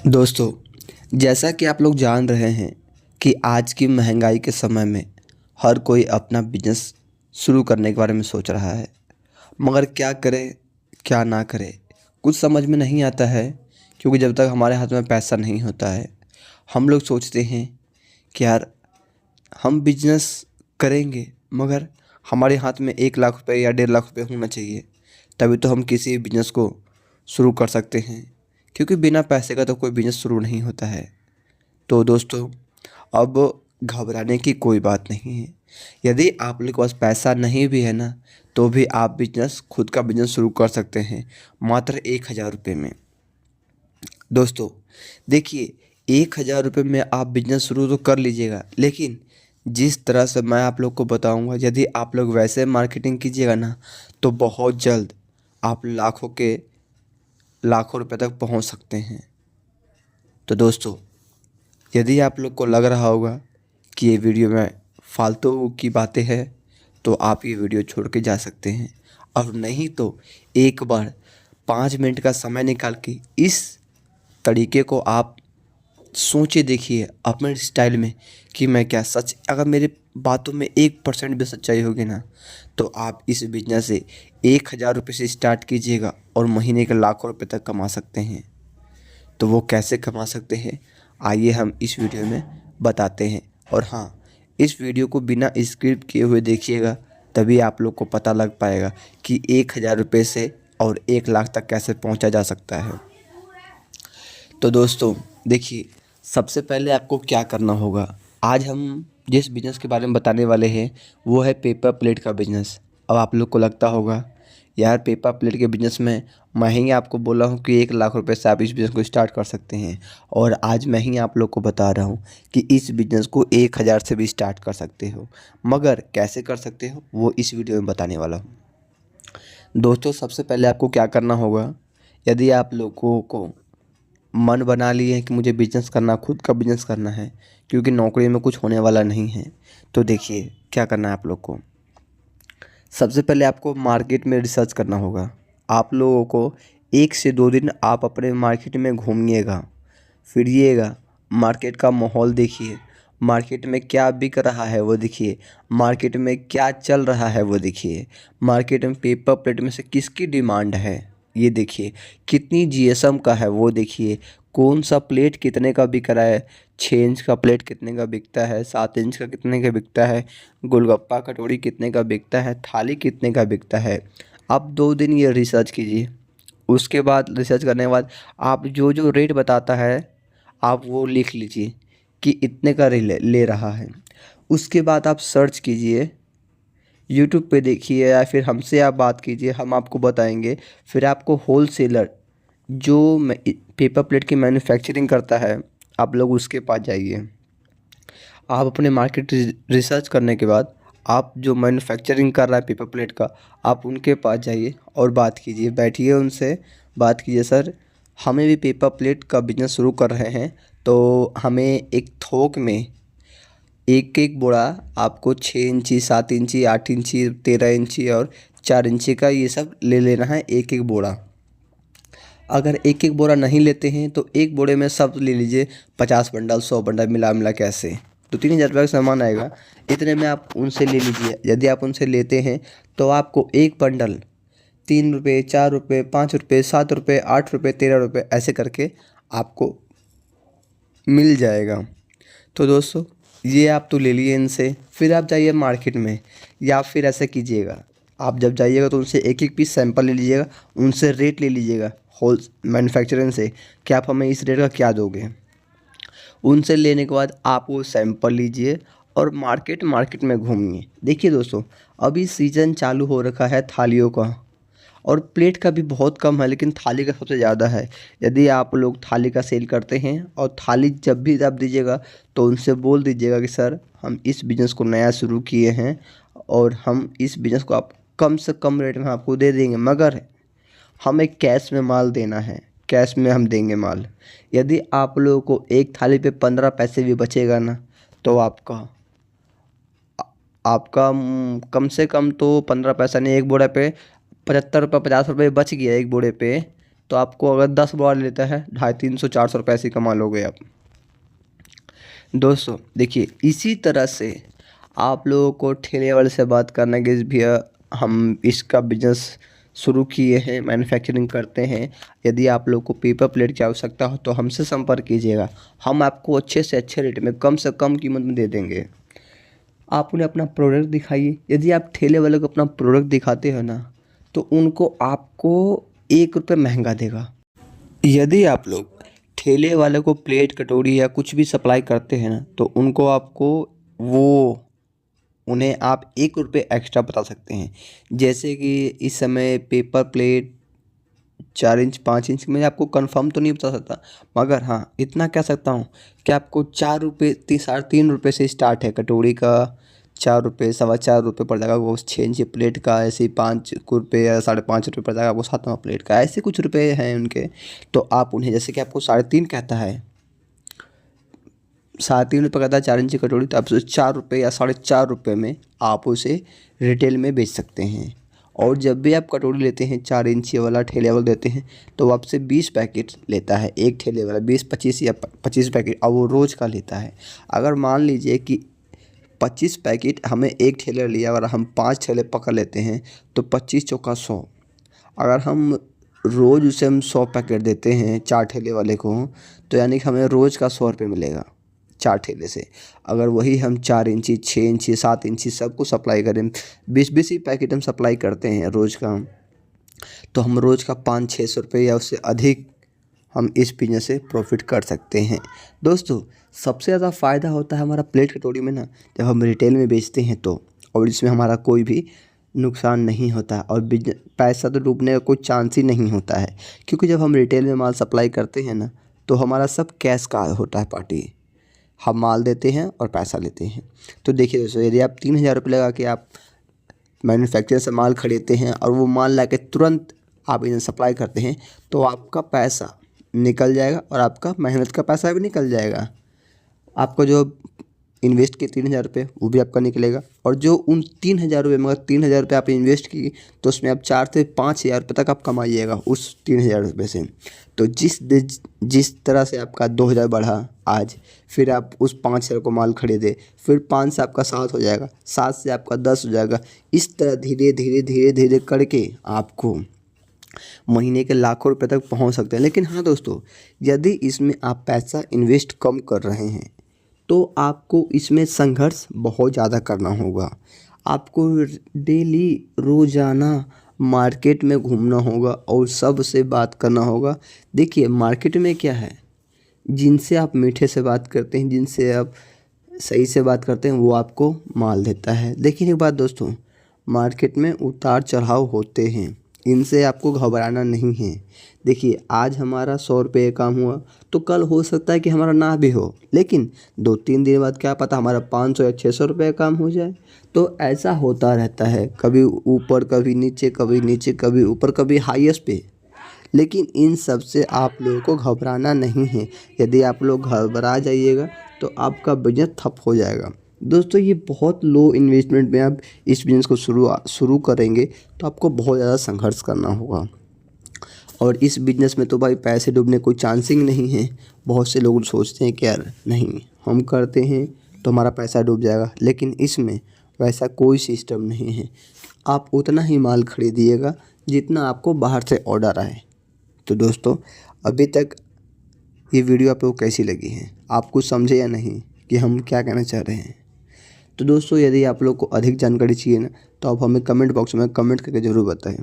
दोस्तों, जैसा कि आप लोग जान रहे हैं कि आज की महंगाई के समय में हर कोई अपना बिजनेस शुरू करने के बारे में सोच रहा है। मगर क्या करे, क्या ना करे, कुछ समझ में नहीं आता है। क्योंकि जब तक हमारे हाथ में पैसा नहीं होता है, हम लोग सोचते हैं कि यार हम बिजनेस करेंगे, मगर हमारे हाथ में 1 लाख रुपए या 1.5 लाख रुपए होना चाहिए। तभी तो हम किसी बिजनेस को शुरू कर सकते हैं। क्योंकि बिना पैसे का तो कोई बिजनेस शुरू नहीं होता है। तो दोस्तों, अब घबराने की कोई बात नहीं है। यदि आप लोग के पास पैसा नहीं भी है ना, तो भी आप बिजनेस खुद का बिजनेस शुरू कर सकते हैं, मात्र 1,000 रुपये में। दोस्तों, देखिए, 1,000 रुपये में आप बिजनेस शुरू तो कर लीजिएगा, लेकिन जिस तरह से मैं आप लोग को बताऊंगा, यदि आप लोग वैसे मार्केटिंग कीजिएगा ना, तो बहुत जल्द आप लाखों रुपए तक पहुंच सकते हैं। तो दोस्तों, यदि आप लोग को लग रहा होगा कि ये वीडियो में फालतू की बातें हैं, तो आप ये वीडियो छोड़ के जा सकते हैं। और नहीं तो एक बार 5 मिनट का समय निकाल के इस तरीके को आप सोचे देखिए अपने स्टाइल में कि मैं क्या सच, अगर मेरे बातों में 1% भी सच्चाई होगी ना, तो आप इस बिजनेस से 1,000 रुपये से स्टार्ट कीजिएगा और महीने के लाखों रुपए तक कमा सकते हैं। तो वो कैसे कमा सकते हैं, आइए हम इस वीडियो में बताते हैं। और हाँ, इस वीडियो को बिना स्क्रिप्ट किए हुए देखिएगा, तभी आप लोग को पता लग पाएगा कि 1,000 रुपये से और 1 लाख तक कैसे पहुंचा जा सकता है। तो दोस्तों, देखिए, सबसे पहले आपको क्या करना होगा। आज हम जिस बिज़नेस के बारे में बताने वाले हैं, वो है पेपर प्लेट का बिज़नेस। अब आप लोग को लगता होगा, यार पेपर प्लेट के बिज़नेस में मैं ही आपको बोला हूँ कि 1 लाख रुपए से आप इस बिज़नेस को स्टार्ट कर सकते हैं। और आज मैं ही आप लोग को बता रहा हूँ कि इस बिज़नेस को 1,000 से भी स्टार्ट कर सकते हो। मगर कैसे कर सकते हो, वो इस वीडियो में बताने वाला हूँ। दोस्तों, सबसे पहले आपको क्या करना होगा, यदि आप लोगों को मन बना लिए हैं कि मुझे बिजनेस करना, खुद का बिजनेस करना है, क्योंकि नौकरी में कुछ होने वाला नहीं है, तो देखिए क्या करना है आप लोग को। सबसे पहले आपको मार्केट में रिसर्च करना होगा। आप लोगों को 1 से 2 दिन आप अपने मार्केट में घूमिएगा, फिरिएगा, मार्केट का माहौल देखिए, मार्केट में क्या बिक रहा है वो देखिए, मार्केट में क्या चल रहा है वो देखिए, मार्केट में पेपर प्लेट में से किसकी डिमांड है ये देखिए, कितनी जीएसएम का है वो देखिए, कौन सा प्लेट कितने का बिक रहा है, 6 इंच का प्लेट कितने का बिकता है, 7 इंच का कितने का बिकता है, गोलगप्पा कटोरी कितने का बिकता है, थाली कितने का बिकता है। आप 2 दिन ये रिसर्च कीजिए। उसके बाद रिसर्च करने के बाद आप जो जो रेट बताता है, आप वो लिख लीजिए कि इतने का ले रहा है। उसके बाद आप सर्च कीजिए, यूट्यूब पे देखिए, या फिर हमसे आप बात कीजिए, हम आपको बताएंगे। फिर आपको होल सेलर जो पेपर प्लेट की मैन्युफैक्चरिंग करता है, आप लोग उसके पास जाइए। आप अपने मार्केट रिसर्च करने के बाद आप जो मैन्युफैक्चरिंग कर रहा है पेपर प्लेट का, आप उनके पास जाइए और बात कीजिए, बैठिए उनसे, बात कीजिए, सर हमें भी पेपर प्लेट का बिजनेस शुरू कर रहे हैं, तो हमें एक थोक में एक एक बोरा आपको 6 इंची, 7 इंची, 8 इंची, 13 इंची और 4 इंची का ये सब ले लेना है, एक एक बोरा। अगर एक एक बोरा नहीं लेते हैं तो एक बोरे में सब ले लीजिए, 50 बंडल, 100 बंडल मिला मिला के, ऐसे तो 3,000 रुपये का सामान आएगा। इतने में आप उनसे ले लीजिए। यदि आप उनसे लेते हैं तो आपको एक बंडल 3 रुपये, 4 रुपये, 5 रुपये, 7 रुपये, 8 रुपये, 13 रुपये ऐसे करके आपको मिल जाएगा। तो दोस्तों, ये आप तो ले लिए इनसे, फिर आप जाइए मार्केट में, या फिर ऐसे कीजिएगा, आप जब जाइएगा तो उनसे एक एक पीस सैंपल ले लीजिएगा, उनसे रेट ले लीजिएगा होल मैन्युफैक्चरिंग से कि आप हमें इस रेट का क्या दोगे। उनसे लेने के बाद आप वो सैंपल लीजिए और मार्केट मार्केट में घूमिए। देखिए दोस्तों, अभी सीज़न चालू हो रखा है थालियों का, और प्लेट का भी बहुत कम है, लेकिन थाली का सबसे ज़्यादा है। यदि आप लोग थाली का सेल करते हैं, और थाली जब भी आप दीजिएगा तो उनसे बोल दीजिएगा कि सर हम इस बिज़नेस को नया शुरू किए हैं, और हम इस बिज़नेस को आप कम से कम रेट में आपको दे देंगे, मगर हमें कैश में माल देना है, कैश में हम देंगे माल। यदि आप लोगों को एक थाली पे 15 पैसे भी बचेगा ना, तो आपका आपका कम से कम तो 15 पैसा नहीं, एक बोरा पे 75 रुपये, 50 रुपये बच गया एक बोरे पे, तो आपको अगर 10 बार लेता है 250-300-400 रुपये ऐसे कमा लोगे आप। दोस्तों देखिए, इसी तरह से आप लोगों को ठेले वाले से बात करना कि भैया हम इसका बिजनेस शुरू किए हैं, मैन्युफैक्चरिंग करते हैं, यदि आप लोग को पेपर प्लेट की आवश्यकता हो तो हमसे संपर्क कीजिएगा। हम आपको अच्छे से अच्छे रेट में कम से कम कीमत में दे देंगे। आप उन्हें अपना प्रोडक्ट दिखाइए। यदि आप ठेले वाले को अपना प्रोडक्ट दिखाते हो ना, तो उनको आपको 1 रुपये महंगा देगा। यदि आप लोग ठेले वाले को प्लेट, कटोरी या कुछ भी सप्लाई करते हैं ना, तो उन्हें आप 1 रुपये एक्स्ट्रा बता सकते हैं। जैसे कि इस समय पेपर प्लेट 4 इंच 5 इंच मैं आपको कंफर्म तो नहीं बता सकता, मगर हाँ इतना कह सकता हूँ कि आपको 4 रुपये 3.5 रुपये से स्टार्ट है। कटोरी का 4 रुपये, 4.25 रुपये पड़ जाएगा वो 6 इंच प्लेट का, ऐसे ही 5 रुपये या 5.5 रुपये पड़ जाएगा वो 7वां प्लेट का, ऐसे कुछ रुपये हैं उनके। तो आप उन्हें, जैसे कि आपको 3.5 कहता है, 3.5 रुपये कहता है 4 इंच की कटोरी, तो आप उसे 4 रुपये या 4.5 रुपये में आप उसे रिटेल में बेच सकते हैं। और जब भी आप कटोरी लेते हैं 4 इंची वाला ठेले वाला देते हैं, तो वो आपसे 20 पैकेट लेता है। एक ठेले वाला 20-25 या 25 पैकेट, और वो रोज़ का लेता है। अगर मान लीजिए कि 25 पैकेट हमें एक ठेले लिया और हम 5 ठेले पकड़ लेते हैं, तो 25 चौका 100। अगर हम रोज़ उसे 100 पैकेट देते हैं 4 ठेले वाले को, तो यानी कि हमें रोज़ का 100 रुपये मिलेगा 4 ठेले से। अगर वही हम 4 इंची, 6 इंची, 7 इंची सबको सप्लाई करें, 20-20 ही पैकेट हम सप्लाई करते हैं रोज़ का, तो हम रोज़ का 500-600 रुपये या उससे अधिक हम इस बिजनेस से प्रॉफिट कर सकते हैं। दोस्तों सबसे ज़्यादा फ़ायदा होता है हमारा प्लेट कटोरी में ना, जब हम रिटेल में बेचते हैं तो, और इसमें हमारा कोई भी नुकसान नहीं होता और पैसा तो डूबने का कोई चांस ही नहीं होता है। क्योंकि जब हम रिटेल में माल सप्लाई करते हैं ना, तो हमारा सब कैश का होता है पार्टी। हम माल देते हैं और पैसा लेते हैं। तो देखिए दोस्तों, यदि आप 3,000 रुपये लगा के आप मैन्युफैक्चरर से माल खरीदते हैं और वो माल ला के तुरंत आप इन्हें सप्लाई करते हैं, तो आपका पैसा निकल जाएगा और आपका मेहनत का पैसा भी निकल जाएगा। आपको जो इन्वेस्ट किए 3,000 रुपये वो भी आपका निकलेगा, और जो उन 3,000 रुपये, मगर 3,000 रुपये आप इन्वेस्ट किए तो उसमें आप 4 से 5,000 रुपये तक आप कमाइएगा उस 3,000 रुपये से। तो जिस तरह से आपका 2,000 बढ़ा आज, फिर आप उस 5,000 को माल खरीदे, फिर 5 से आपका 7 हो जाएगा, 7 से आपका 10 हो जाएगा। इस तरह धीरे धीरे धीरे धीरे करके आपको महीने के लाखों रुपए तक पहुंच सकते हैं। लेकिन हाँ दोस्तों, यदि इसमें आप पैसा इन्वेस्ट कम कर रहे हैं, तो आपको इसमें संघर्ष बहुत ज़्यादा करना होगा। आपको डेली रोज़ाना मार्केट में घूमना होगा और सबसे बात करना होगा। देखिए मार्केट में क्या है, जिनसे आप मीठे से बात करते हैं, जिनसे आप सही से बात करते हैं, वो आपको माल देता है। लेकिन एक बात दोस्तों, मार्केट में उतार चढ़ाव होते हैं, इनसे आपको घबराना नहीं है। देखिए आज हमारा 100 रुपये काम हुआ, तो कल हो सकता है कि हमारा ना भी हो, लेकिन 2-3 दिन बाद क्या पता हमारा 500 या 600 रुपये काम हो जाए। तो ऐसा होता रहता है, कभी ऊपर कभी नीचे, कभी नीचे कभी ऊपर, कभी हाईएस्ट पे। लेकिन इन सब से आप लोगों को घबराना नहीं है। यदि आप लोग घबरा जाइएगा तो आपका बिजनेस ठप हो जाएगा। दोस्तों ये बहुत लो इन्वेस्टमेंट में आप इस बिज़नेस को शुरू करेंगे, तो आपको बहुत ज़्यादा संघर्ष करना होगा। और इस बिज़नेस में तो भाई पैसे डूबने कोई चांसिंग नहीं है। बहुत से लोग सोचते हैं कि यार नहीं, हम करते हैं तो हमारा पैसा डूब जाएगा, लेकिन इसमें वैसा कोई सिस्टम नहीं है। आप उतना ही माल खरीदिएगा जितना आपको बाहर से ऑर्डर आए। तो दोस्तों अभी तक ये वीडियो आप लोग कैसी लगी है, आप कुछ समझे या नहीं कि हम क्या कहना चाह रहे हैं? तो दोस्तों यदि आप लोग को अधिक जानकारी चाहिए ना, तो आप हमें कमेंट बॉक्स में कमेंट करके ज़रूर बताएं।